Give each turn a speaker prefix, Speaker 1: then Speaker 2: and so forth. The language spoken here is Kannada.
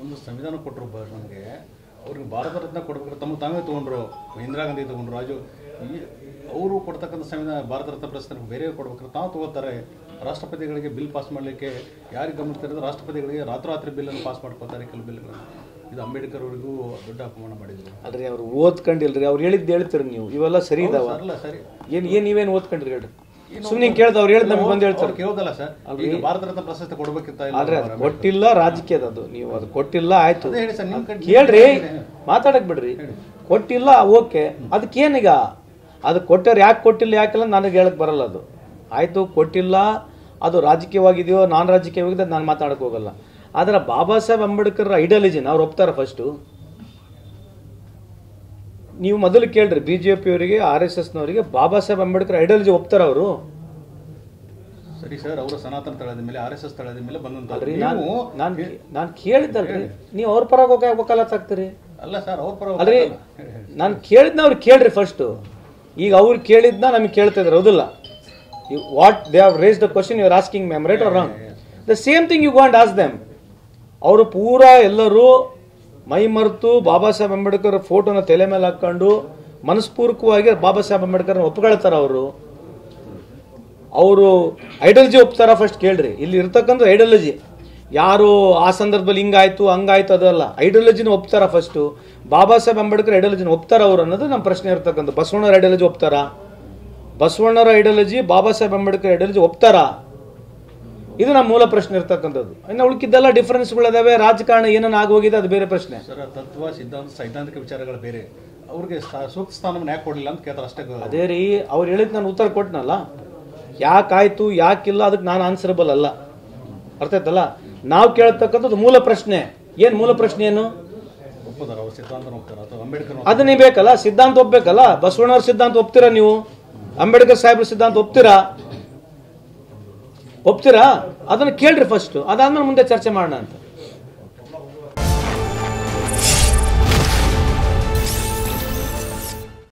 Speaker 1: ಒಂದು ಸಂವಿಧಾನ ಕೊಟ್ಟರು ನಮಗೆ, ಅವ್ರಿಗೆ ಭಾರತ ರತ್ನ ಕೊಡ್ಬೇಕಾದ್ರೆ ತಮ್ಮ ತಾವೇ ತೊಗೊಂಡ್ರು, ಇಂದಿರಾ ಗಾಂಧಿ ತೊಗೊಂಡ್ರು, ಅವರು ಕೊಡ್ತಕ್ಕಂಥ ಸಂವಿಧಾನ ಭಾರತ ರತ್ನ ಪ್ರಶಸ್ತಿ ಬೇರೆ ಕೊಡ್ಬೇಕಾದ್ರೆ ತಾವು ತೊಗೋತಾರೆ. ರಾಷ್ಟ್ರಪತಿಗಳಿಗೆ ಬಿಲ್ ಪಾಸ್ ಮಾಡಲಿಕ್ಕೆ ಯಾರಿಗೆ ಗಮನಿಸ್ತಾರೆ, ರಾಷ್ಟ್ರಪತಿಗಳಿಗೆ ರಾತ್ರೋರಾತ್ರಿ ಬಿಲ್ಲನ್ನು ಪಾಸ್ ಮಾಡ್ಕೋತಾರೆ ಕೆಲವು ಬಿಲ್ಗಳನ್ನು. ಇದು ಅಂಬೇಡ್ಕರ್ ಅವರಿಗೂ ದೊಡ್ಡ ಅಪಮಾನ ಮಾಡಿದ್ರು.
Speaker 2: ಅಲ್ರಿ ಅವ್ರು ಓದ್ಕೊಂಡಿಲ್ರಿ, ಅವ್ರು ಹೇಳಿದ್ದು ಹೇಳ್ತೀರಿ ನೀವು, ಇವೆಲ್ಲ ಸರಿ ಇದಾವ?
Speaker 1: ಅಲ್ಲ ಸರಿ,
Speaker 2: ನೀವೇನು ಓದ್ಕೊಂಡ್ರಿ ಹೇಳ್ರಿ? ಸುಮ್ಮನೆ ಕೇಳ್ದ ಅವ್ರು ಹೇಳಿದ್ ನಮ್ಗೆ ಬಂದು ಹೇಳ್ತಾರೆ.
Speaker 1: ಕೇಳೋದಲ್ಲ ಸರ್, ಈಗ ಭಾರತ ರತ್ನ ಪ್ರಶಸ್ತಿ ಕೊಡ್ಬೇಕಿತ್ತ?
Speaker 2: ಆದ್ರೆ ಅದು ಕೊಟ್ಟಿಲ್ಲ, ರಾಜಕೀಯದ ಅದು. ನೀವು ಅದು ಕೊಟ್ಟಿಲ್ಲ, ಆಯ್ತು
Speaker 1: ಹೇಳಿ ಸರ್, ನಿಮ್
Speaker 2: ಕೇಳ್ರಿ, ಮಾತಾಡಕ್ ಬಿಡ್ರಿ. ಕೊಟ್ಟಿಲ್ಲ, ಓಕೆ, ಅದಕ್ಕೇನೀಗ? ಅದು ಕೊಟ್ಟರೆ ಯಾಕೆ ಕೊಟ್ಟಿಲ್ಲ ಯಾಕೆಲ್ಲ ನನಗೆ ಹೇಳಕ್ ಬರಲ್ಲ. ಅದು ಆಯ್ತು, ಕೊಟ್ಟಿಲ್ಲ, ಅದು ರಾಜಕೀಯವಾಗಿದೆಯೋ ನಾನ್ ರಾಜಕೀಯವಾಗಿದೆ ನಾನು ಮಾತಾಡಕ್ ಹೋಗಲ್ಲ. ಆದ್ರೆ ಬಾಬಾ ಸಾಹೇಬ್ ಅಂಬೇಡ್ಕರ್ ಐಡಿಯಾಲಜಿನ ಅವ್ರು ಒಪ್ತಾರ? ಫಸ್ಟು ನೀವು ಮೊದಲು ಕೇಳ್ರಿ, ಬಿಜೆಪಿ ಅವರಿಗೆ RSSನವರಿಗೆ ಬಾಬಾ ಸಾಹೇಬ್ ಅಂಬೇಡ್ಕರ್ ಐಡಿಯಾಲಜಿ ಒಪ್ತಾರ ಅವರು?
Speaker 1: ಸರಿ ಸರ್, ಅವರು ಸನಾತನ ತಳದ ಮೇಲೆ RSS ತಳದ ಮೇಲೆ
Speaker 2: ಬಂದಂತಲ್ರಿ. ನಾನು ಕೇಳಿದ್ದಲ್ರಿ, ನೀವು ಅವ್ರ ಪರ ವಕಾಲತ್ ಆಗ್ತೀರಿ?
Speaker 1: ಅಲ್ಲ ಸರ್, ಅವ್ರ ಪರ
Speaker 2: ಅಲ್ರಿ, ನಾನು ಕೇಳಿದ್ನ ಅವ್ರು ಕೇಳ್ರಿ ಫಸ್ಟ್. ಈಗ ಅವ್ರು ಕೇಳಿದ್ನ ನಮಗೆ ಕೇಳ್ತಾ ಇದ್ರು, ಹೌದಿಲ್ಲ? What they have raised the question you are asking ma'am, right or wrong? The same thing you go and ask them. ಅವರು ಪೂರಾ ಎಲ್ಲರೂ ಮೈ ಮರೆತು ಬಾಬಾ ಸಾಹೇಬ್ ಅಂಬೇಡ್ಕರ್ ಫೋಟೋನ ತಲೆ ಮೇಲೆ ಹಾಕೊಂಡು ಮನಸ್ಪೂರ್ವಕವಾಗಿ ಬಾಬಾ ಸಾಹೇಬ್ ಅಂಬೇಡ್ಕರ್ ಒಪ್ಕೊಳ್ತಾರ. ಅವರು ಐಡಿಯಾಲಜಿ ಒಪ್ತಾರ? ಫಸ್ಟ್ ಕೇಳ್ರಿ. ಇಲ್ಲಿ ಇರ್ತಕ್ಕಂಥ ಐಡಿಯಾಲಜಿ ಯಾರು ಆ ಸಂದರ್ಭದಲ್ಲಿ ಹಿಂಗಾಯ್ತು ಹಂಗಾಯ್ತು ಅದಲ್ಲ, ಐಡಿಯಾಲಜಿನ ಒಪ್ತಾರ ಫಸ್ಟು? ಬಾಬಾ ಸಾಹೇಬ್ ಅಂಬೇಡ್ಕರ್ ಐಡಿಯಾಲಜಿನ ಒಪ್ತಾರ ಅವರು ಅನ್ನೋದು ನಮ್ಮ ಪ್ರಶ್ನೆ ಇರ್ತಕ್ಕಂಥ. ಬಸವಣ್ಣರ ideology ಒಪ್ತಾರ? ಬಸವಣ್ಣರ ideology Baba Saheb Ambedkar ideology ಒಪ್ತಾರ? ಇದು ನಮ್ಮ ಮೂಲ ಪ್ರಶ್ನೆ ಇರ್ತಕ್ಕಂಥದ್ದು. ಇನ್ನು ಉಳ್ಕಿದ್ದೆಲ್ಲ ಡಿಫರೆನ್ಸ್ಗಳಿದಾವೆ, ರಾಜಕಾರಣ ಏನನ್ನ ಆಗೋಗಿದೆ ಅದು ಬೇರೆ ಪ್ರಶ್ನೆ.
Speaker 1: ಸರ್, ತತ್ವ ಸಿದ್ಧಾಂತ ಸೈದ್ಧಾಂತಿಕ ವಿಚಾರಗಳು ಬೇರೆ. ಅವ್ರಿಗೆ ಸೂಕ್ತ ಸ್ಥಾನವನ್ನು ಯಾಕೆ ಕೊಡಲಿಲ್ಲ ಅಂತ ಕೇಳ್ತಾರೆ ಅಷ್ಟೇ.
Speaker 2: ಅದೇ ರೀ, ಅವ್ರು ಹೇಳಿದ್ ನಾನು ಉತ್ತರ ಕೊಟ್ಟನಲ್ಲ, ಯಾಕಾಯ್ತು ಯಾಕಿಲ್ಲ ಅದಕ್ಕೆ ನಾನು ಆನ್ಸರಬಲ್ ಅಲ್ಲ. ಅರ್ಥ ಆಯ್ತಲ್ಲ? ನಾವು ಕೇಳತಕ್ಕಂಥದ್ದು ಮೂಲ ಪ್ರಶ್ನೆ. ಏನ್ ಮೂಲ ಪ್ರಶ್ನೆ? ಏನು
Speaker 1: ಒಪ್ಪದಾರ ಅವ್ರ ಸಿದ್ಧಾಂತ ಒಪ್ತಾರ ಅಥವಾ ಅಂಬೇಡ್ಕರ್?
Speaker 2: ಅದನ್ನೇ ಬೇಕಲ್ಲ, ಸಿದ್ಧಾಂತ ಒಪ್ಬೇಕಲ್ಲ. ಬಸವಣ್ಣವ್ರ ಸಿದ್ಧಾಂತ ಒಪ್ತೀರಾ ನೀವು? ಅಂಬೇಡ್ಕರ್ ಸಾಹೇಬ್ರ ಸಿದ್ಧಾಂತ ಒಪ್ತೀರಾ? ಅದನ್ನ ಕೇಳ್ರಿ ಫಸ್ಟ್, ಅದಾದ್ಮೇಲೆ ಮುಂದೆ ಚರ್ಚೆ ಮಾಡೋಣ ಅಂತ.